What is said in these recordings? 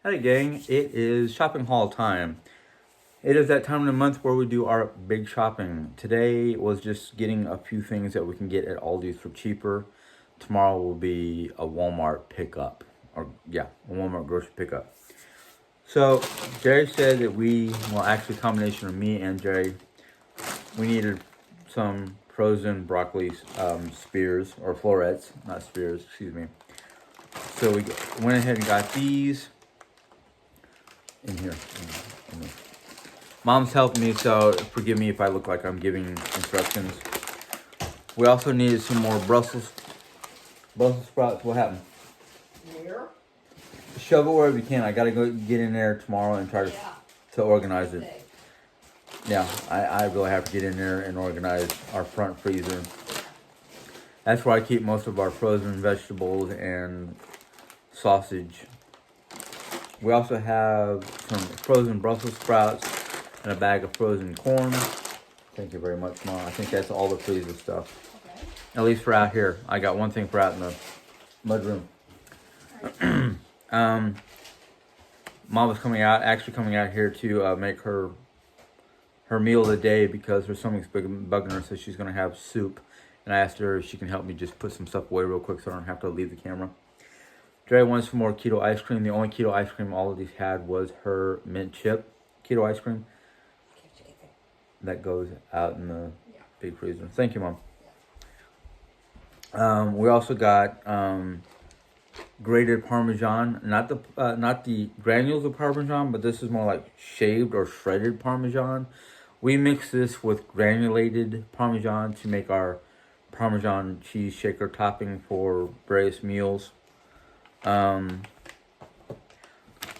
Howdy gang, it is shopping haul time. It is that time of the month where we do our big shopping. Today was just getting a few things that we can get at Aldi for cheaper. Tomorrow will be a Walmart pickup. A Walmart grocery pickup. So Jerry said that actually a combination of me and Jerry, we needed some frozen broccoli spears, or florets, not spears, excuse me. So we went ahead and got these in here. Mom's helping me, so forgive me if I look like I'm giving instructions. We also needed some more Brussels sprouts. What happened? Where? Shove it wherever you can. I gotta go get in there tomorrow and try to organize it. Yeah, I really have to get in there and organize our front freezer. That's where I keep most of our frozen vegetables and sausage. We also have some frozen Brussels sprouts and a bag of frozen corn. Thank you very much, Mom. I think that's all the freezer stuff. Okay. At least for out here. I got one thing for out in the mudroom. Mom was coming out here to make her meal of the day because her stomach's bugging her, so she's gonna have soup. And I asked her if she can help me just put some stuff away real quick so I don't have to leave the camera. Dre wanted some more keto ice cream. The only keto ice cream all of these had was her mint chip keto ice cream. That goes out in the big freezer. Thank you, Mom. We also got grated Parmesan. Not the granules of Parmesan, but this is more like shaved or shredded Parmesan. We mix this with granulated Parmesan to make our Parmesan cheese shaker topping for various meals.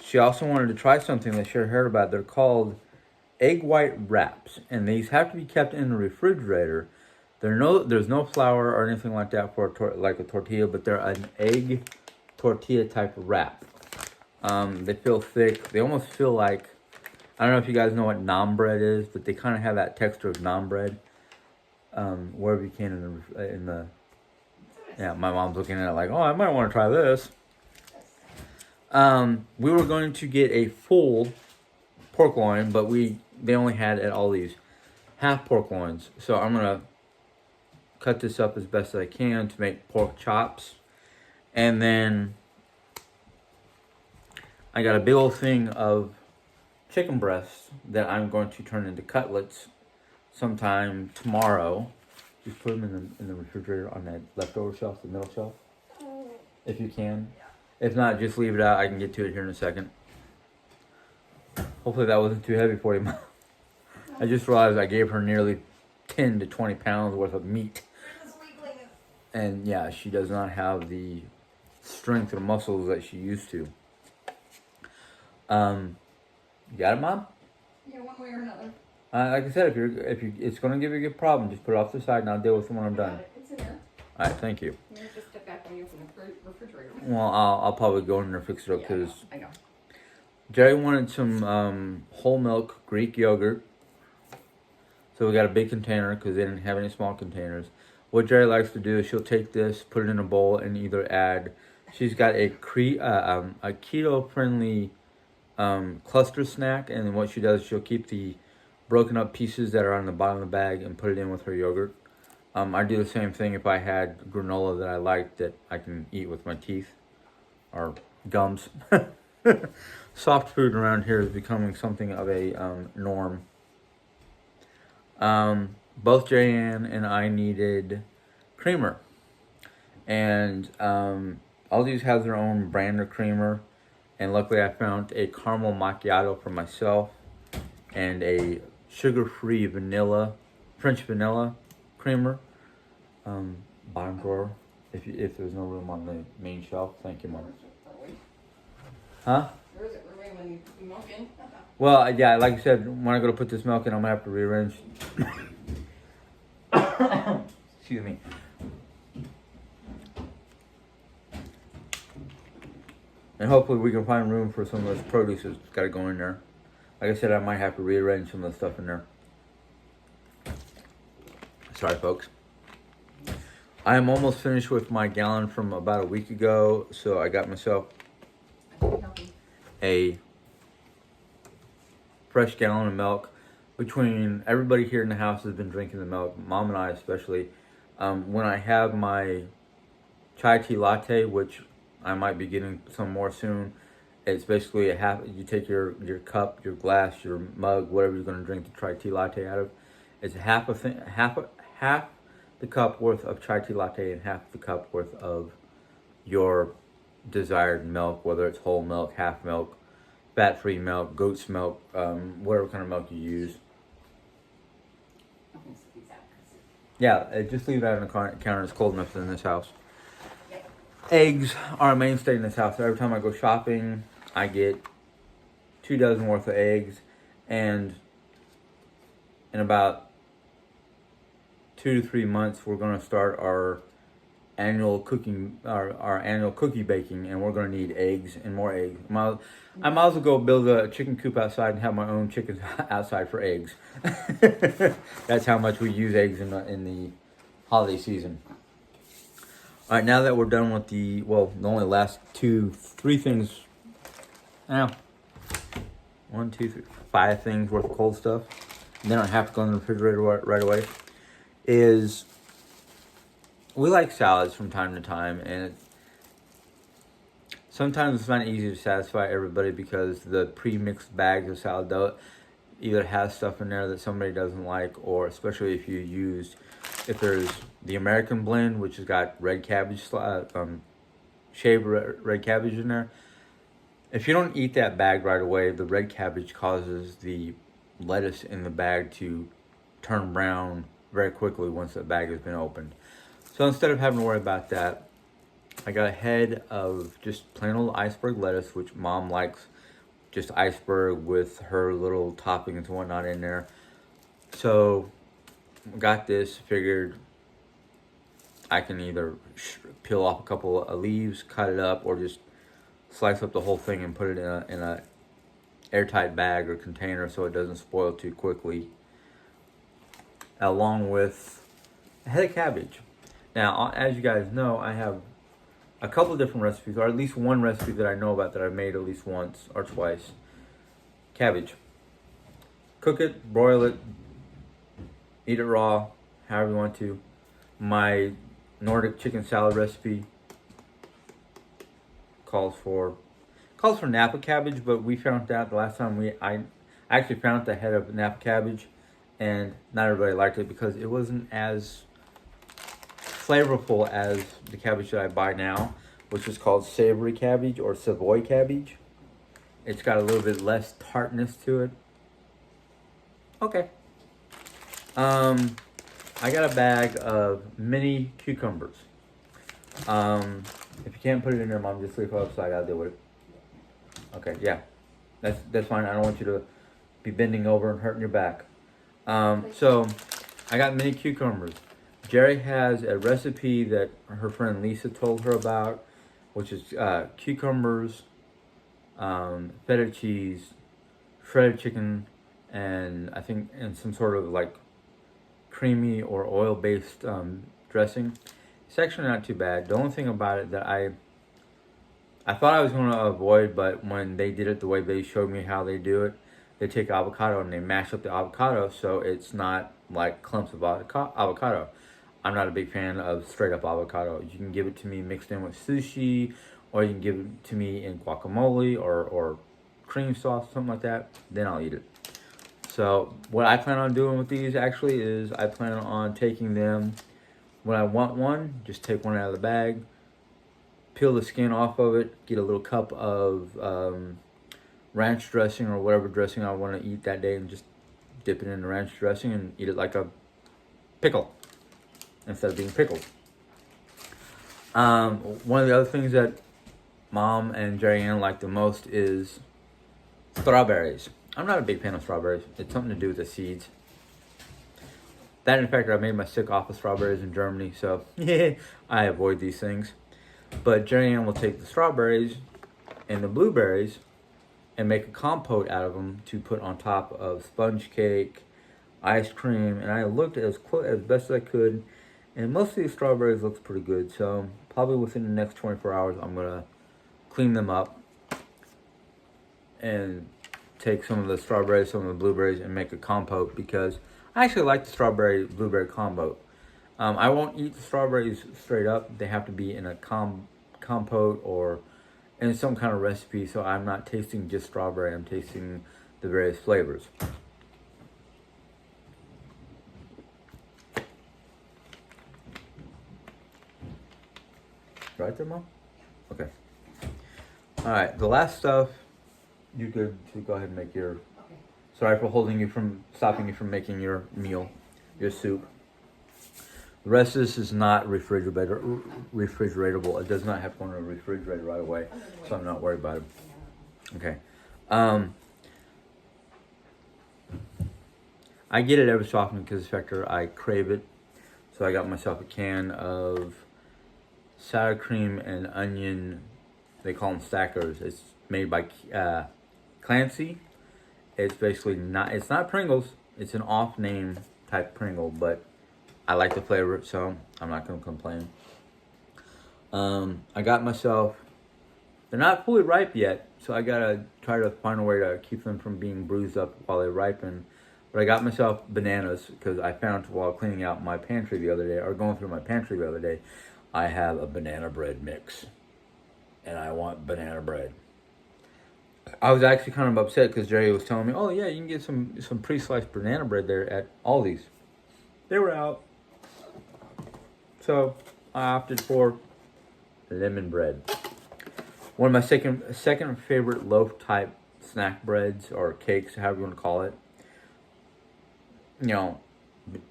She also wanted to try something that she heard about. They're called egg white wraps, and these have to be kept in the refrigerator. There's no flour or anything like that for like a tortilla, but they're an egg tortilla type of wrap. They feel thick. They almost feel like, I don't know if you guys know what naan bread is, but they kind of have that texture of naan bread. Wherever you can in the yeah, my mom's looking at it like, oh, I might want to try this. We were going to get a full pork loin, but they only had at all these half pork loins. So I'm gonna cut this up as best as I can to make pork chops. And then I got a big old thing of chicken breasts that I'm going to turn into cutlets sometime tomorrow. Just put them in the refrigerator on that leftover shelf, the middle shelf, if you can. If not, just leave it out. I can get to it here in a second. Hopefully that wasn't too heavy for you, Mom. I just realized I gave her nearly 10 to 20 pounds worth of meat. And yeah, she does not have the strength or muscles that she used to. You got it, Mom? Yeah, one way or another. Like I said, if you, it's going to give you a good problem. Just put it off the side and I'll deal with it when I'm done. It's in there. All right, thank you. You just step back when you open the refrigerator. Well, I'll probably go in there and fix it up Yeah, because I know. Jerry wanted some whole milk Greek yogurt. So we got a big container because they didn't have any small containers. What Jerry likes to do is she'll take this, put it in a bowl, and either add. She's got a keto-friendly cluster snack, and what she does, she'll keep the broken up pieces that are on the bottom of the bag and put it in with her yogurt. I do the same thing if I had granola that I liked that I can eat with my teeth or gums. Soft food around here is becoming something of a norm. Both Jayanne and I needed creamer. And Aldi's has their own brand of creamer. And luckily I found a caramel macchiato for myself and a sugar-free French vanilla creamer. Bottom drawer. If there's no room on the main shelf. Thank you, Mom. Huh? Where is it? Remain when you put the milk in? Well, yeah, like I said, when I go to put this milk in, I'm going to have to rearrange. Excuse me. And hopefully we can find room for some of this produce that's got to go in there. Like I said, I might have to rearrange some of the stuff in there. Sorry, folks. I am almost finished with my gallon from about a week ago, so I got myself a fresh gallon of milk. Between everybody here in the house has been drinking the milk, Mom and I especially. When I have my chai tea latte, which I might be getting some more soon, it's basically a half. You take your cup, your glass, your mug, whatever you're going to drink the chai tea latte out of. It's half the cup worth of chai tea latte and half the cup worth of your desired milk, whether it's whole milk, half milk, fat-free milk, goat's milk, whatever kind of milk you use. Yeah, just leave that on the counter. It's cold enough in this house. Eggs are a mainstay in this house. Every time I go shopping, I get 2 dozen worth of eggs, and in about 2 to 3 months, we're going to start our annual cookie baking, and we're going to need eggs and more eggs. I might as well go build a chicken coop outside and have my own chickens outside for eggs. That's how much we use eggs in the holiday season. All right, now that we're done with the only last 3 things. Now, 1, 2, 3, 5 things worth of cold stuff. And then I have to go in the refrigerator right away. Is we like salads from time to time, and sometimes it's not easy to satisfy everybody because the pre-mixed bags of salad dough either has stuff in there that somebody doesn't like, or especially if there's the American blend, which has got red cabbage, shaved red cabbage in there. If you don't eat that bag right away, the red cabbage causes the lettuce in the bag to turn brown very quickly once the bag has been opened. So instead of having to worry about that, I got a head of just plain old iceberg lettuce, which Mom likes, just iceberg with her little toppings and whatnot in there. So got this, figured I can either peel off a couple of leaves, cut it up, or just slice up the whole thing and put it in a airtight bag or container so it doesn't spoil too quickly, along with a head of cabbage. Now, as you guys know, I have a couple of different recipes, or at least one recipe that I know about that I've made at least once or twice. Cabbage. Cook it, broil it, eat it raw, however you want to. My Nordic chicken salad recipe calls for Napa cabbage, but we found out the last time I actually found the head of Napa cabbage, and not everybody liked it because it wasn't as flavorful as the cabbage that I buy now, which is called savory cabbage or Savoy cabbage. It's got a little bit less tartness to it. Okay. I got a bag of mini cucumbers. If you can't put it in there, Mom, just leave it upside. I'll deal with it. Okay, yeah. That's fine. I don't want you to be bending over and hurting your back. So I got mini cucumbers. Jerry has a recipe that her friend Lisa told her about, which is cucumbers, feta cheese, shredded chicken, and I think some sort of like creamy or oil-based dressing. It's actually not too bad. The only thing about it that I thought I was going to avoid, but when they did it the way they showed me how they do it, they take avocado and they mash up the avocado so it's not like clumps of avocado. I'm not a big fan of straight up avocado. You can give it to me mixed in with sushi, or you can give it to me in guacamole or cream sauce, something like that. Then I'll eat it. So what I plan on doing with these actually is I plan on taking them, when I want one, just take one out of the bag, peel the skin off of it, get a little cup of ranch dressing or whatever dressing I want to eat that day, and just dip it in the ranch dressing and eat it like a pickle instead of being pickled. One of the other things that Mom and Jerry Ann like the most is strawberries. I'm not a big fan of strawberries. It's something to do with the seeds. That, in fact, I made my sick off of strawberries in Germany, so I avoid these things. But Jerry Ann will take the strawberries and the blueberries and make a compote out of them to put on top of sponge cake, ice cream, and I looked as best as I could, and most of these strawberries looks pretty good. So probably within the next 24 hours, I'm gonna clean them up, and take some of the strawberries, some of the blueberries, and make a compote because I actually like the strawberry blueberry compote. I won't eat the strawberries straight up. They have to be in a compote or in some kind of recipe, so I'm not tasting just strawberry. I'm tasting the various flavors. Right there, Mom? Okay. All right, the last stuff, you good to go ahead and make your... Okay. Sorry for stopping you from making your meal, your soup. The rest of this is not refrigeratable. It does not have to go in a refrigerator right away, so I'm not worried about it. Okay. I get it every so often because factor I crave it. So I got myself a can of sour cream and onion. They call them stackers. It's made by Clancy. It's basically it's not Pringles. It's an off-name type Pringle, but I like the flavor, so I'm not going to complain. I got myself, they're not fully ripe yet, so I got to try to find a way to keep them from being bruised up while they ripen. But I got myself bananas because I found while cleaning out my pantry the other day, or going through my pantry the other day, I have a banana bread mix. And I want banana bread. I was actually kind of upset because Jerry was telling me, oh yeah, you can get some pre-sliced banana bread there at Aldi's. They were out. So I opted for lemon bread. One of my second favorite loaf type snack breads or cakes, however you want to call it. You know,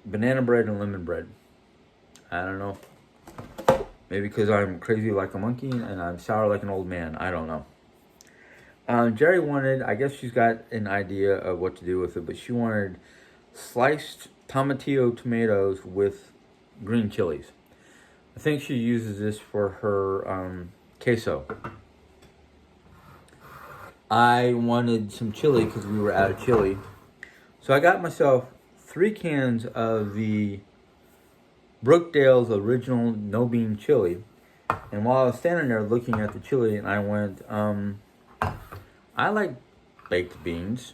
banana bread and lemon bread. I don't know. Maybe because I'm crazy like a monkey and I'm sour like an old man. I don't know. Jerry wanted, I guess she's got an idea of what to do with it, but she wanted sliced tomatillo tomatoes with green chilies. I think she uses this for her queso. I wanted some chili because we were out of chili. So I got myself 3 cans of the Brookdale's original no bean chili. And while I was standing there looking at the chili, and I went, I like baked beans.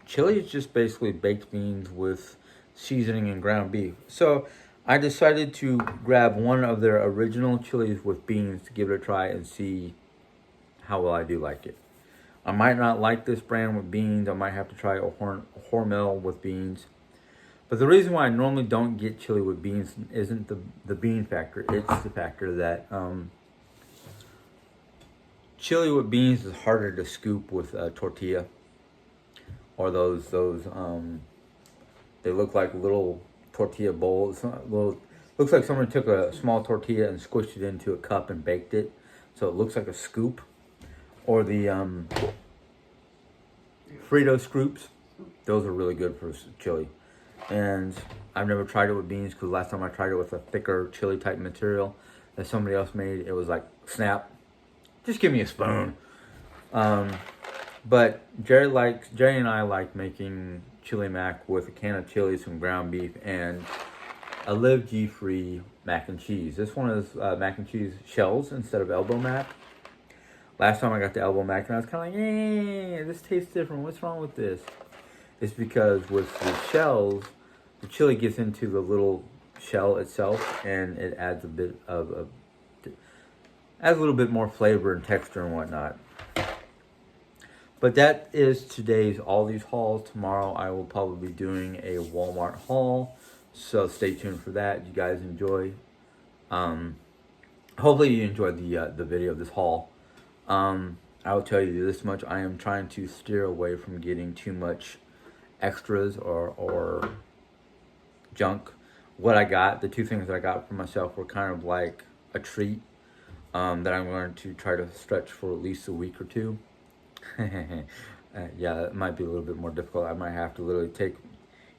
Chili is just basically baked beans with seasoning and ground beef. So I decided to grab one of their original chilies with beans to give it a try and see how well I do like it. I might not like this brand with beans. I might have to try a Hormel with beans. But the reason why I normally don't get chili with beans isn't the bean factor. It's the factor that chili with beans is harder to scoop with a tortilla. Or those they look like little tortilla bowls. Looks like someone took a small tortilla and squished it into a cup and baked it. So it looks like a scoop. Or the Frito scoops. Those are really good for chili. And I've never tried it with beans because last time I tried it with a thicker chili type material that somebody else made, it was like, snap, just give me a spoon. But Jerry and I like making chili mac with a can of chili, some ground beef, and a Live G-free mac and cheese. This one is mac and cheese shells instead of elbow mac. Last time I got the elbow mac and I was kind of like, this tastes different. What's wrong with this? It's because with the shells, the chili gets into the little shell itself, and it adds a little bit more flavor and texture and whatnot. But that is today's Aldi's hauls. Tomorrow I will probably be doing a Walmart haul, so stay tuned for that. You guys enjoy. Hopefully you enjoyed the video of this haul. I will tell you this much: I am trying to steer away from getting too much extras or junk. What I got, the 2 things that I got for myself were kind of like a treat that I'm going to try to stretch for at least a week or 2. Yeah, that might be a little bit more difficult. I might have to literally take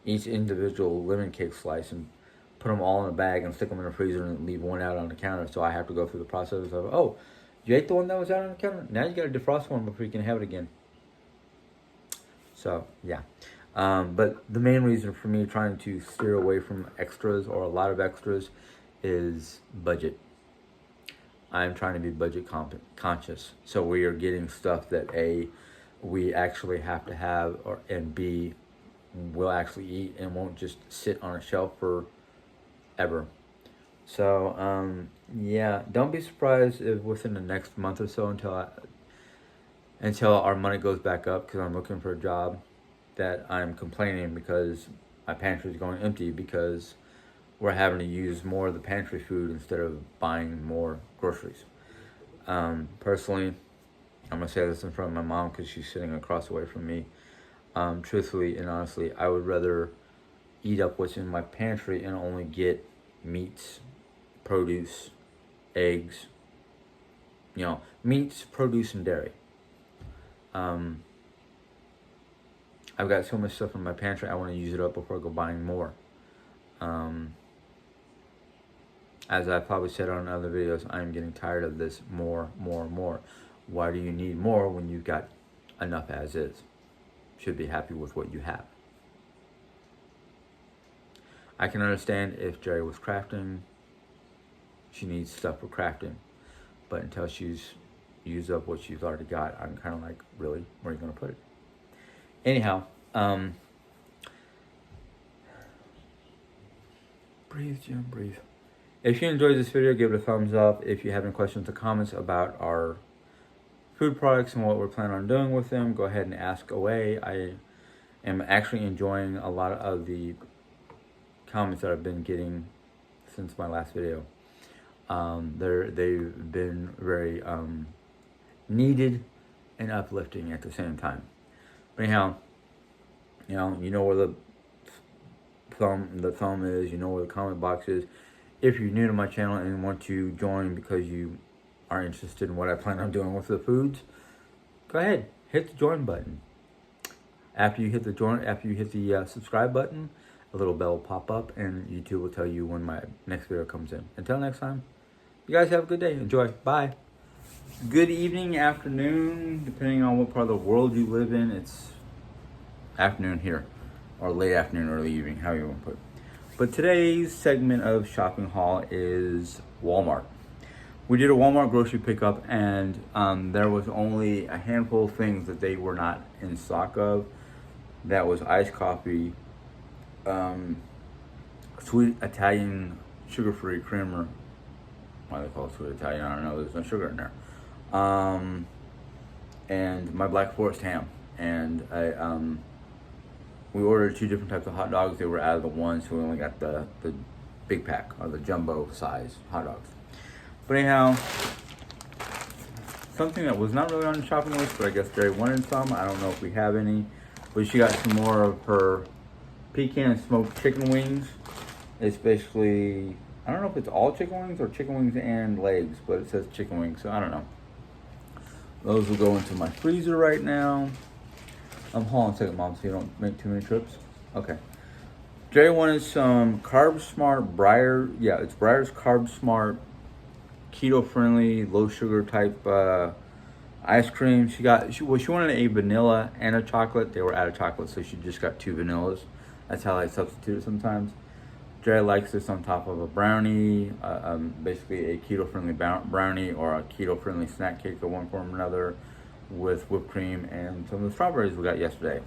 each individual lemon cake slice and put them all in a bag and stick them in the freezer and leave one out on the counter. So I have to go through the process of, oh, you ate the one that was out on the counter? Now you got to defrost one before you can have it again. So, yeah. But the main reason for me trying to steer away from extras or a lot of extras is budget. I'm trying to be budget conscious. So we are getting stuff that we actually have to have, or and B, will actually eat and won't just sit on a shelf forever. So yeah, don't be surprised if within the next month or so until our money goes back up, because I'm looking for a job, that I'm complaining because my pantry is going empty because we're having to use more of the pantry food instead of buying more groceries. Personally, I'm gonna say this in front of my mom because she's sitting across the way from me. Truthfully and honestly, I would rather eat up what's in my pantry and only get meats, produce, eggs. Meats, produce, and dairy. I've got so much stuff in my pantry, I want to use it up before I go buying more. As I probably said on other videos, I'm getting tired of this more. Why do you need more when you've got enough as is? Should be happy with what you have. I can understand if Jerry was crafting, she needs stuff for crafting. But until she's used up what she's already got, I'm kind of like, really? Where are you going to put it? Anyhow, breathe, Jim, breathe. If you enjoyed this video, give it a thumbs up. If you have any questions or comments about our food products and what we're planning on doing with them, go ahead and ask away. I am actually enjoying a lot of the comments that I've been getting since my last video. They've been very needed and uplifting at the same time. But anyhow, you know where the thumb is, you know where the comment box is. If you're new to my channel and want to join because you are interested in what I plan on doing with the foods, go ahead, hit the join button. After you hit the subscribe button, a little bell will pop up and YouTube will tell you when my next video comes in. Until next time, you guys have a good day. Enjoy. Bye. Good evening, afternoon, depending on what part of the world you live in. It's afternoon here, or late afternoon, early evening, however you want to put it. But today's segment of shopping haul is Walmart. We did a Walmart grocery pickup, and there was only a handful of things that they were not in stock of. That was iced coffee, sweet Italian sugar-free creamer. Why they call it sweet Italian, I don't know. There's no sugar in there. And my Black Forest ham. And we ordered 2 different types of hot dogs. They were out of the one, so we only got the big pack, or the jumbo size hot dogs. But anyhow, something that was not really on the shopping list, but I guess Jerry wanted some. I don't know if we have any. But she got some more of her pecan smoked chicken wings. It's basically, I don't know if it's all chicken wings or chicken wings and legs, but it says chicken wings, so I don't know. Those will go into my freezer right now. Hold on a second, Mom, so you don't make too many trips. Okay. Jerry wanted some Carb Smart it's Breyer's Carb Smart, keto-friendly, low-sugar type ice cream. She wanted a vanilla and a chocolate. They were out of chocolate, so she just got 2 vanillas. That's how I substitute it sometimes. Jerry likes this on top of a brownie, basically a keto-friendly brownie or a keto-friendly snack cake of one form or another, with whipped cream and some of the strawberries we got yesterday.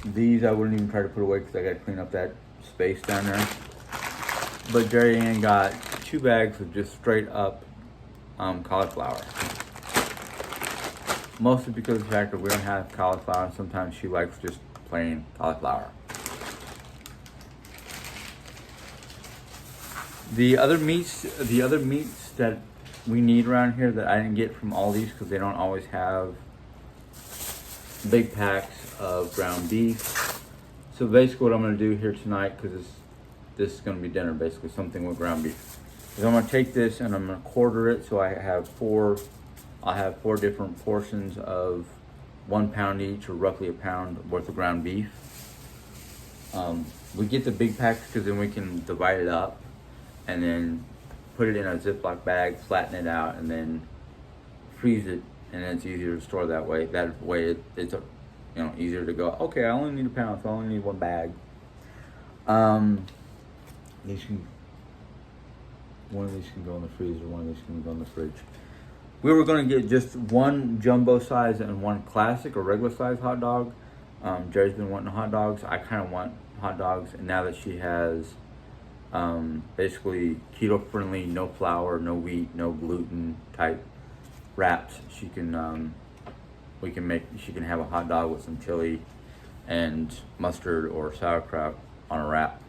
These I wouldn't even try to put away because I got to clean up that space down there. But Jerry Ann got 2 bags of just straight up cauliflower. Mostly because of the fact that we don't have cauliflower, and sometimes she likes just plain cauliflower. The other meats that we need around here that I didn't get from Aldi's because they don't always have big packs of ground beef. So basically what I'm going to do here tonight, because this is going to be dinner, basically something with ground beef, is I'm going to take this and I'm going to quarter it, so I'll have 4 different portions of 1 pound each, or roughly a pound worth of ground beef. We get the big packs because then we can divide it up and then put it in a Ziploc bag, flatten it out, and then freeze it, and then it's easier to store that way. That way it's easier to go, okay, I only need a pound, so I only need 1 bag. One of these can go in the freezer, one of these can go in the fridge. We were gonna get just one jumbo size and one classic or regular size hot dog. Jerry's been wanting hot dogs. I kind of want hot dogs, and now that she has basically keto friendly, no flour, no wheat, no gluten type wraps, she can she can have a hot dog with some chili and mustard or sauerkraut on a wrap,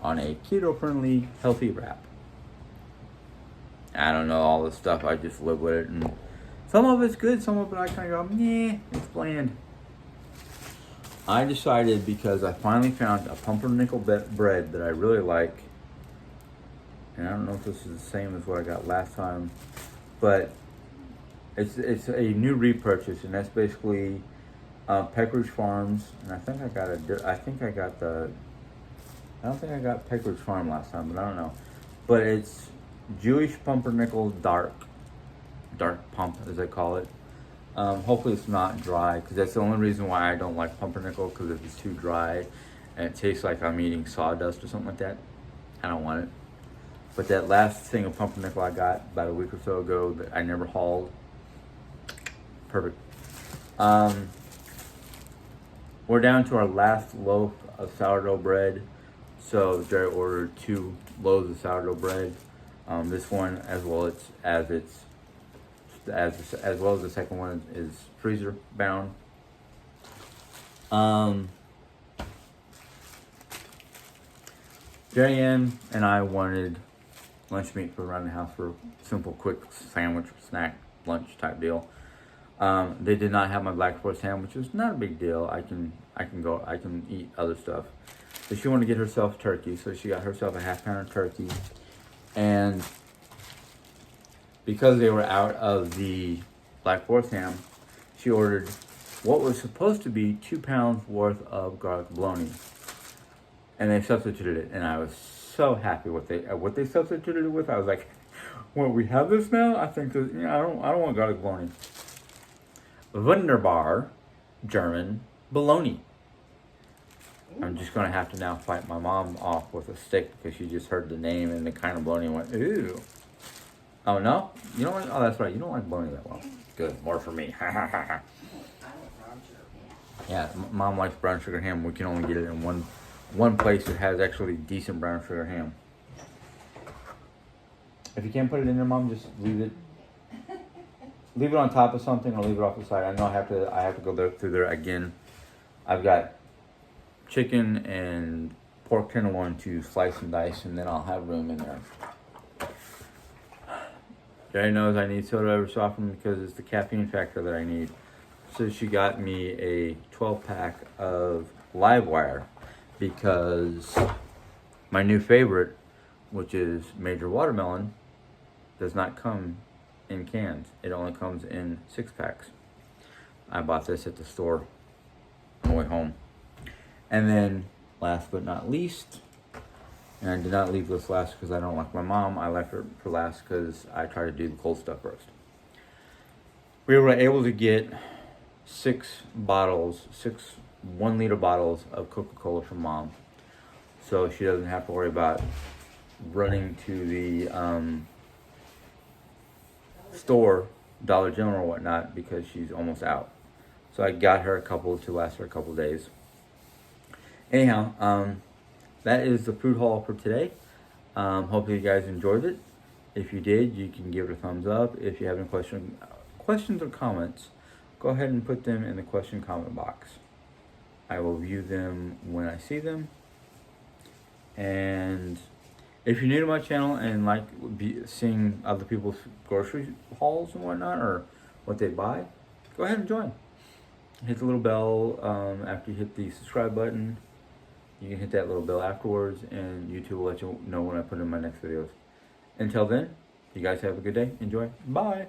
on a keto friendly healthy wrap. I don't know all this stuff. I just live with it, and some of it's good, some of it I kind of go, nah, it's bland. I decided, because I finally found a pumpernickel bread that I really like, and I don't know if this is the same as what I got last time, but it's a new repurchase, and that's basically Peckeridge Farms, and I don't think I got Peckeridge Farm last time, but I don't know. But it's Jewish pumpernickel dark pump, as they call it. Hopefully it's not dry, because that's the only reason why I don't like pumpernickel, because if it's too dry and it tastes like I'm eating sawdust or something like that, I don't want it. But that last thing of pumpernickel I got about a week or so ago that I never hauled, perfect. We're down to our last loaf of sourdough bread, so Jerry ordered 2 loaves of sourdough bread. This one, as well as the second one, is freezer bound. Jerry Ann and I wanted lunch meat for around the house for a simple, quick sandwich, snack, lunch type deal. They did not have my Black Forest ham, which is not a big deal. I can eat other stuff. But she wanted to get herself turkey, so she got herself a half-pound of turkey. And because they were out of the Black Forest ham, she ordered what was supposed to be 2 pounds worth of garlic bologna, and they substituted it. And I was so happy with what they substituted it with. I was like, "Well, we have this now. I think that, I don't want garlic bologna. Wunderbar German bologna." I'm just gonna have to now fight my mom off with a stick, because she just heard the name and the kind of bologna and went, "Ooh." Oh no? You don't like? Oh, that's right. You don't like bologna that well. Good. More for me. I don't know, brown sugar ham. Yeah, mom likes brown sugar ham. We can only get it in one place that has actually decent brown sugar ham. If you can't put it in there, mom, just leave it. Leave it on top of something, or leave it off the side. I know I have to go through there again. I've got chicken and pork tenderloin to slice and dice, and then I'll have room in there. Jerry knows I need soda every so often because it's the caffeine factor that I need. So she got me a 12-pack of Livewire, because my new favorite, which is Major Watermelon, does not come in cans. It only comes in 6-packs. I bought this at the store on the way home. And then, last but not least, and I did not leave this last because I don't like my mom. I left her for last because I try to do the cold stuff first. We were able to get 6 1-liter bottles of Coca-Cola from mom, so she doesn't have to worry about running to the store, Dollar General or whatnot, because she's almost out. So I got her a couple to last her a couple days. Anyhow, that is the food haul for today. Hopefully you guys enjoyed it. If you did, you can give it a thumbs up. If you have any questions or comments, go ahead and put them in the question comment box. I will view them when I see them. And if you're new to my channel and like seeing other people's grocery hauls and whatnot, or what they buy, go ahead and join. Hit the little bell after you hit the subscribe button. You can hit that little bell afterwards, and YouTube will let you know when I put in my next videos. Until then, you guys have a good day. Enjoy. Bye.